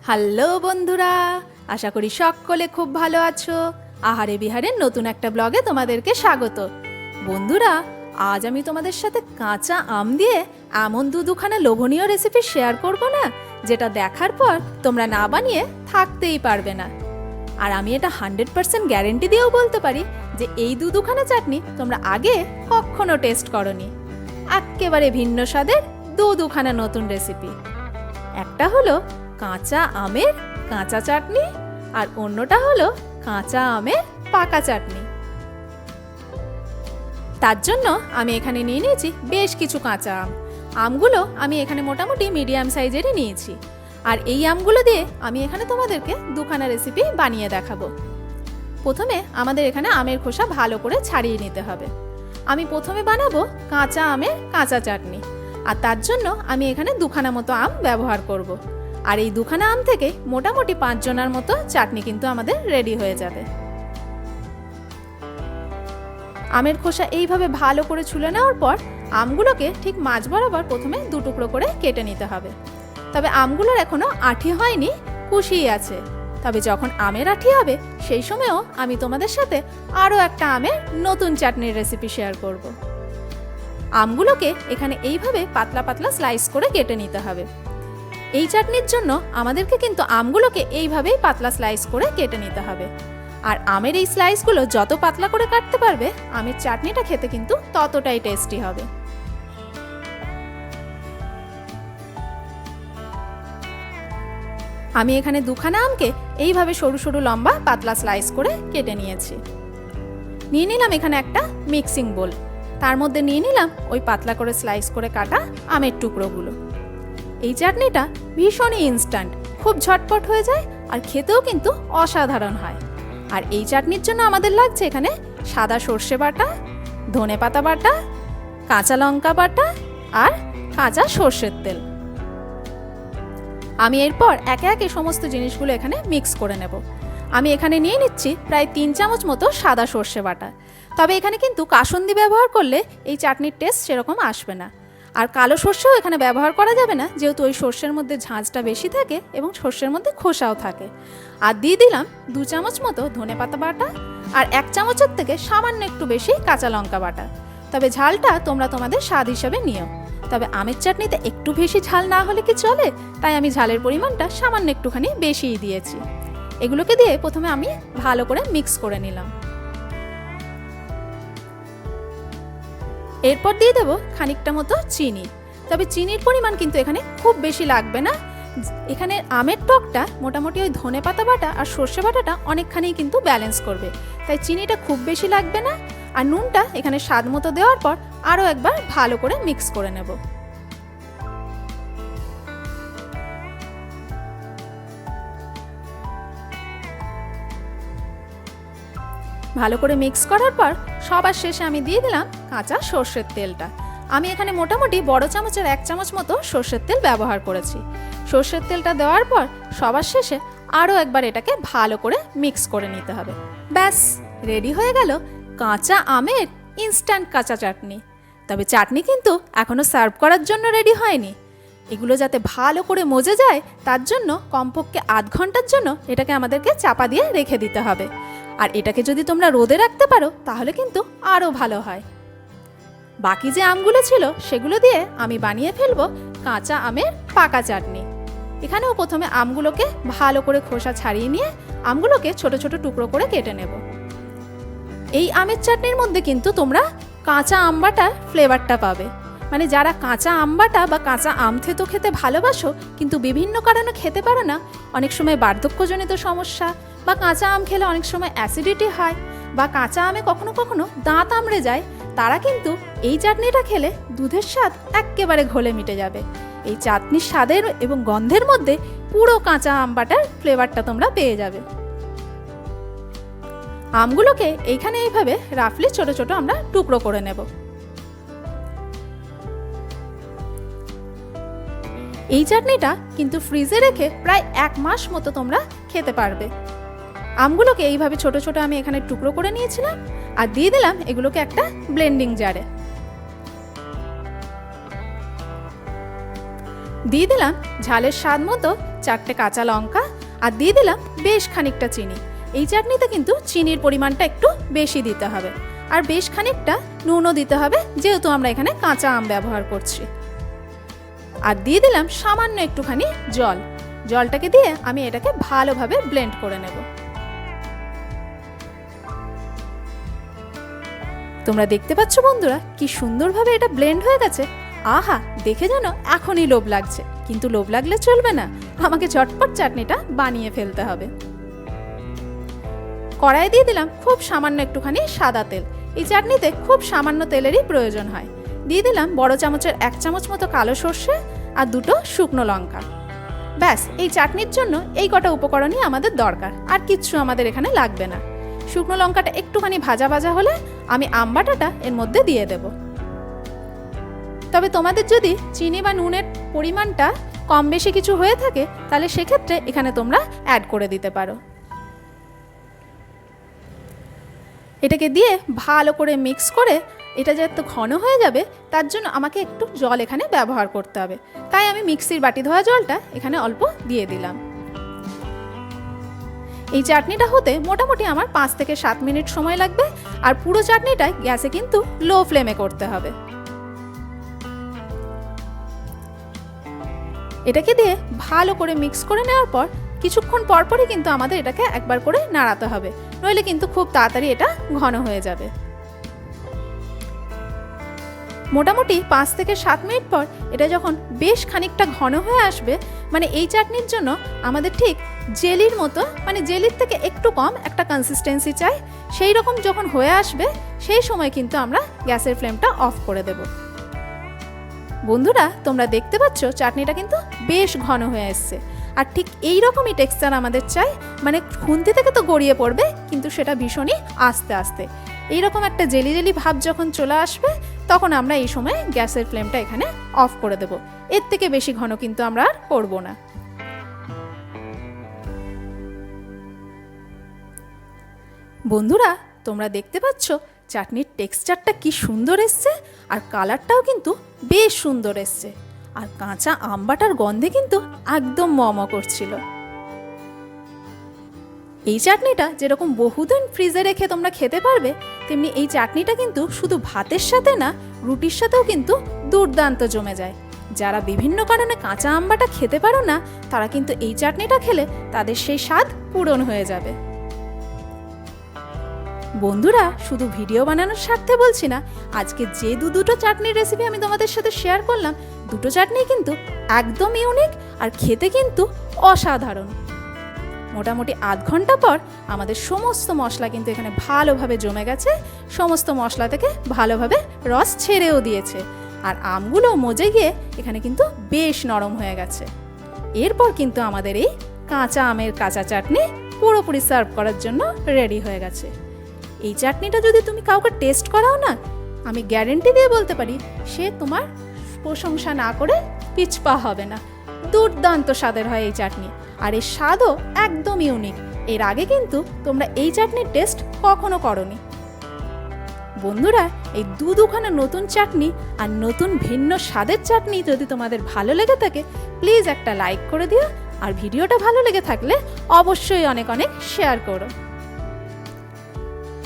Hello বন্ধুরা, আশা করি সকলে খুব ভালো আছো। আহারে বিহারের নতুন একটা ব্লগে তোমাদেরকে স্বাগত। বন্ধুরা, আজ আমি তোমাদের সাথে কাঁচা আম দিয়ে এমন দুখানা লোভনীয় রেসিপি শেয়ার করব না, যেটা দেখার পর তোমরা না বানিয়ে থাকতেই পারবে না। আর আমি এটা 100% গ্যারেন্টি দিয়েও বলতে পারি যে এই দুখানা চাটনি তোমরা আগে কখনো টেস্ট করনি। একেবারে ভিন্ন স্বাদের দুখানা নতুন রেসিপি। একটা হলো কাঁচা আমের কাঁচা চাটনি, আর অন্যটা হলো কাঁচা আমের পাকা চাটনি। তার জন্য আমি এখানে নিয়ে নিয়েছি বেশ কিছু কাঁচা আম। আমগুলো আমি এখানে মোটামুটি মিডিয়াম সাইজেরই নিয়েছি। আর এই আমগুলো দিয়ে আমি এখানে তোমাদেরকে দুখানা রেসিপি বানিয়ে দেখাবো। প্রথমে আমাদের এখানে আমের খোসা ভালো করে ছাড়িয়ে নিতে হবে। আমি প্রথমে বানাবো কাঁচা আমের কাঁচা চাটনি, আর তার জন্য আমি এখানে দুখানা মতো আম ব্যবহার করব। আর এই দুখানা আম থেকে মোটামুটি 5 জনের মতো চাটনি কিন্তু আমাদের রেডি হয়ে যাবে। আমের খোসা এইভাবে ভালো করে ছুলে নেওয়ার পর আমগুলোকে ঠিক মাঝ বরাবর প্রথমে 2 টুকরো করে কেটে নিতে হবে। তবে আমগুলোর এখনো আঠি হয়নি, কুশিই আছে। তবে যখন আমের আঠি হবে সেই সময়ও আমি তোমাদের সাথে আরও একটা আমের নতুন চাটনির রেসিপি শেয়ার করব। আমগুলোকে এখানে এইভাবে পাতলা পাতলা স্লাইস করে কেটে নিতে হবে। এই চাটনির জন্য আমাদেরকে কিন্তু আমগুলোকে এইভাবেই পাতলা স্লাইস করে কেটে নিতে হবে। আর আমের এই স্লাইসগুলো যত পাতলা করে কাটতে পারবে, আমের চাটনিটা খেতে কিন্তু ততটাই টেস্টি হবে। আমি এখানে দুখানা আমকে এইভাবে সরু সরু লম্বা পাতলা স্লাইস করে কেটে নিয়েছি। নিয়ে নিলাম এখানে একটা মিক্সিং বোল। তার মধ্যে নিয়ে নিলাম ওই পাতলা করে স্লাইস করে কাটা আমের টুকরোগুলো। এই চাটনিটা ভীষণই ইনস্ট্যান্ট, খুব ঝটপট হয়ে যায়, আর খেতেও কিন্তু অসাধারণ হয়। আর এই চাটনির জন্য আমাদের লাগছে এখানে সাদা সর্ষে বাটা, ধনেপাতা বাটা, কাঁচা লঙ্কা বাটা আর কাঁচা সর্ষের তেল। আমি এরপর একে একে সমস্ত জিনিসগুলো এখানে মিক্স করে নেব। আমি এখানে নিয়ে নিচ্ছি প্রায় 3 চামচ মতো সাদা সর্ষে বাটা। তবে এখানে কিন্তু কাসুন্দি ব্যবহার করলে এই চাটনির টেস্ট সেরকম আসবে না। আর কালো সর্ষেও এখানে ব্যবহার করা যাবে না, যেহেতু ওই সর্ষের মধ্যে ঝাঁঝটা বেশি থাকে এবং সর্ষের মধ্যে খোসাও থাকে। আর দিয়ে দিলাম 2 চামচ মতো ধনেপাতা বাটা, আর 1 চামচের থেকে সামান্য একটু বেশি কাঁচা লঙ্কা বাটা। তবে ঝালটা তোমরা তোমাদের স্বাদ হিসাবে নিও। তবে আমের চাটনিতে একটু বেশি ঝাল না হলে কি চলে, তাই আমি ঝালের পরিমাণটা সামান্য একটুখানি বেশিই দিয়েছি। এগুলোকে দিয়ে প্রথমে আমি ভালো করে মিক্স করে নিলাম। এরপর দিয়ে দেবো খানিকটা মতো চিনি। তবে চিনির পরিমাণ কিন্তু এখানে খুব বেশি লাগবে না। এখানে আমের টকটা মোটামুটি ওই ধনেপাতা বাটা আর সর্ষে বাটাটা অনেকখানি কিন্তু ব্যালেন্স করবে, তাই চিনিটা খুব বেশি লাগবে না। আর নুনটা এখানে স্বাদ মতো দেওয়ার পর আরও একবার ভালো করে মিক্স করে নেব। ভালো করে মিক্স করার পর সবার শেষে আমি দিয়ে দিলাম কাঁচা সর্ষের তেলটা। আমি এখানে মোটামুটি বড় চামচের 1 চামচ মতো সর্ষের তেল ব্যবহার করেছি। সর্ষের তেলটা দেওয়ার পর সবার শেষে আরও একবার এটাকে ভালো করে মিক্স করে নিতে হবে। ব্যাস, রেডি হয়ে গেল কাঁচা আমের ইনস্ট্যান্ট কাঁচা চাটনি। তবে চাটনি কিন্তু এখনও সার্ভ করার জন্য রেডি হয়নি। এগুলো যাতে ভালো করে মজে যায় তার জন্য কমপক্ষে আধ ঘন্টার জন্য এটাকে আমাদেরকে চাপা দিয়ে রেখে দিতে হবে। আর এটাকে যদি তোমরা রোদে রাখতে পারো তাহলে কিন্তু আরও ভালো হয়। বাকি যে আমগুলো ছিল সেগুলো দিয়ে আমি বানিয়ে ফেলবো কাঁচা আমের পাকা চাটনি। এখানেও প্রথমে আমগুলোকে ভালো করে খোসা ছাড়িয়ে নিয়ে আমগুলোকে ছোট ছোট টুকরো করে কেটে নেব। এই আমের চাটনির মধ্যে কিন্তু তোমরা কাঁচা আম বাটার ফ্লেভারটা পাবে। মানে যারা কাঁচা আম বাটা বা কাঁচা আম থেতো খেতে ভালোবাসো কিন্তু বিভিন্ন কারণে খেতে পারো না, অনেক সময় বার্ধক্যজনিত সমস্যা, বা কাঁচা আম খেলে অনেক সময় অ্যাসিডিটি হয়, বা কাঁচা আমে কখনো কখনো দাঁত আমড়ে যায়, তারা কিন্তু এই চাটনিটা খেলে দুধের স্বাদ একেবারে ঘোলে মিটে যাবে। এই চাটনির স্বাদের এবং গন্ধের মধ্যে পুরো কাঁচা আম বাটার ফ্লেভারটা তোমরা পেয়ে যাবে। আমগুলোকে এইখানে এইভাবে রাফলি ছোট ছোট আমরা টুকরো করে নেব। এই চাটনিটা কিন্তু ফ্রিজে রেখে প্রায় 1 মাস মতো তোমরা খেতে পারবে। আমগুলোকে এইভাবে ছোট ছোট আমি এখানে টুকরো করে নিয়েছিলাম, আর দিয়ে দিলাম এগুলোকে একটা ব্লেন্ডিং জারে। দিয়ে দিলাম ঝালের স্বাদ মতো 4টে কাঁচা লঙ্কা আর দিয়ে দিলাম বেশ খানিকটা চিনি। এই চাটনিতে কিন্তু চিনির পরিমাণটা একটু বেশি দিতে হবে, আর বেশ খানিকটা নুনও দিতে হবে, যেহেতু আমরা এখানে কাঁচা আম ব্যবহার করছি। আর দিয়ে দিলাম সামান্য একটুখানি জল। জলটাকে দিয়ে আমি এটাকে ভালোভাবে ব্লেন্ড করে নেব। তোমরা দেখতে পাচ্ছ বন্ধুরা কি সুন্দরভাবে এটা ব্লেন্ড হয়ে গেছে। আহা, দেখে যেন এখনই লোভ লাগছে, কিন্তু লোভ লাগলে চলবে না, আমাকে ঝটপট চাটনিটা বানিয়ে ফেলতে হবে। কড়াইয়ে দিয়ে দিলাম খুব সামান্য একটুখানি সাদা তেল। এই চাটনিতে খুব সামান্য তেলেরই প্রয়োজন হয়। দিয়ে দিলাম বড় চামচের 1 চামচ মতো কালো সর্ষে আর 2টো শুকনো লঙ্কা। ব্যাস, এই চাটনির জন্য এই কটা উপকরণই আমাদের দরকার, আর কিচ্ছু আমাদের এখানে লাগবে না। শুকনো লঙ্কাটা একটুখানি ভাজা ভাজা হলে আমি আম বাটাটা এর মধ্যে দিয়ে দেব। তবে তোমাদের যদি চিনি বা নুনের পরিমাণটা কম বেশি কিছু হয়ে থাকে, তাহলে সেক্ষেত্রে এখানে তোমরা অ্যাড করে দিতে পারো। এটাকে দিয়ে ভালো করে মিক্স করে এটা যেহেতু ঘন হয়ে যাবে, তার জন্য আমাকে একটু জল এখানে ব্যবহার করতে হবে। তাই আমি মিক্সির বাটি ধোয়া জলটা এখানে অল্প দিয়ে দিলাম। এই চাটনিটা হতে মোটামুটি আমার 5 থেকে 7 মিনিট সময় লাগবে, আর পুরো চাটনিটাই গ্যাসে কিন্তু লো ফ্লেমে করতে হবে। এটাকে দিয়ে ভালো করে মিক্স করে নেওয়ার পর কিছুক্ষণ পরপরই কিন্তু আমাদের এটাকে একবার করে নাড়াতে হবে, নইলে কিন্তু খুব তাড়াতাড়ি এটা ঘন হয়ে যাবে। মোটামুটি 5 থেকে 7 মিনিট পর এটা যখন বেশ খানিকটা ঘন হয়ে আসবে, মানে এই চাটনির জন্য আমাদের ঠিক জেলির মতো, মানে জেলির থেকে একটু কম একটা কনসিস্টেন্সি চাই, সেই রকম যখন হয়ে আসবে সেই সময় কিন্তু আমরা গ্যাসের ফ্লেমটা অফ করে দেব। বন্ধুরা, তোমরা দেখতে পাচ্ছ চাটনিটা কিন্তু বেশ ঘন হয়ে এসছে, আর ঠিক এই রকমই টেক্সচার আমাদের চাই, মানে খুন্তি থেকে তো গড়িয়ে পড়বে, কিন্তু সেটা ভীষণই আস্তে আস্তে। এইরকম একটা জেলি জেলি ভাব যখন চলে আসবে, তখন আমরা এই সময় গ্যাসের ফ্লেমটা এখানে অফ করে দেব। এর থেকে বেশি ঘন কিন্তু আমরা আর করব না। বন্ধুরা, তোমরা দেখতে পাচ্ছ চাটনির টেক্সচারটা কি সুন্দর এসছে, আর কালারটাও কিন্তু বেশ সুন্দর এসছে, আর কাঁচা আম বাটার গন্ধে কিন্তু একদম ম করছিল। এই চাটনিটা যেরকম বহুদিন ফ্রিজে রেখে তোমরা খেতে পারবে, তেমনি এই চাটনিটা কিন্তু শুধু ভাতের সাথে না, রুটির সাথেও কিন্তু দুর্দান্ত জমে যায়। যারা বিভিন্ন কারণে কাঁচা আম বাটা খেতে পারো না, তারা কিন্তু এই চাটনিটা খেলে তাদের সেই স্বাদ পূরণ হয়ে যাবে। বন্ধুরা, শুধু ভিডিও বানানোর স্বার্থে বলছি না, আজকে যে দুটো চাটনির রেসিপি আমি তোমাদের সাথে শেয়ার করলাম, দুটো চাটনি কিন্তু একদম ইউনিক, আর খেতে কিন্তু অসাধারণ। মোটামুটি আধ ঘন্টা পর আমাদের সমস্ত মশলা কিন্তু এখানে ভালোভাবে জমে গেছে, সমস্ত মশলা থেকে ভালোভাবে রস ছেড়েও দিয়েছে, আর আমগুলো মজে গিয়ে এখানে কিন্তু বেশ নরম হয়ে গেছে। এরপর কিন্তু আমাদের এই কাঁচা আমের কাঁচা চাটনি পুরোপুরি সার্ভ করার জন্য রেডি হয়ে গেছে। এই চাটনিটা যদি তুমি কাউকে টেস্ট করাও না, আমি গ্যারেন্টি দিয়ে বলতে পারি সে তোমার প্রশংসা না করে পিছপা হবে না। দুর্দান্ত স্বাদের হয় এই চাটনি, আর এর স্বাদও একদম ইউনিক। এর আগে কিন্তু তোমরা এই চাটনির টেস্ট কখনো করোনি। বন্ধুরা, এই দুখানা নতুন চাটনি আর নতুন ভিন্ন স্বাদের চাটনি যদি তোমাদের ভালো লেগে থাকে, প্লিজ একটা লাইক করে দিও, আর ভিডিওটা ভালো লেগে থাকলে অবশ্যই অনেক অনেক শেয়ার করো।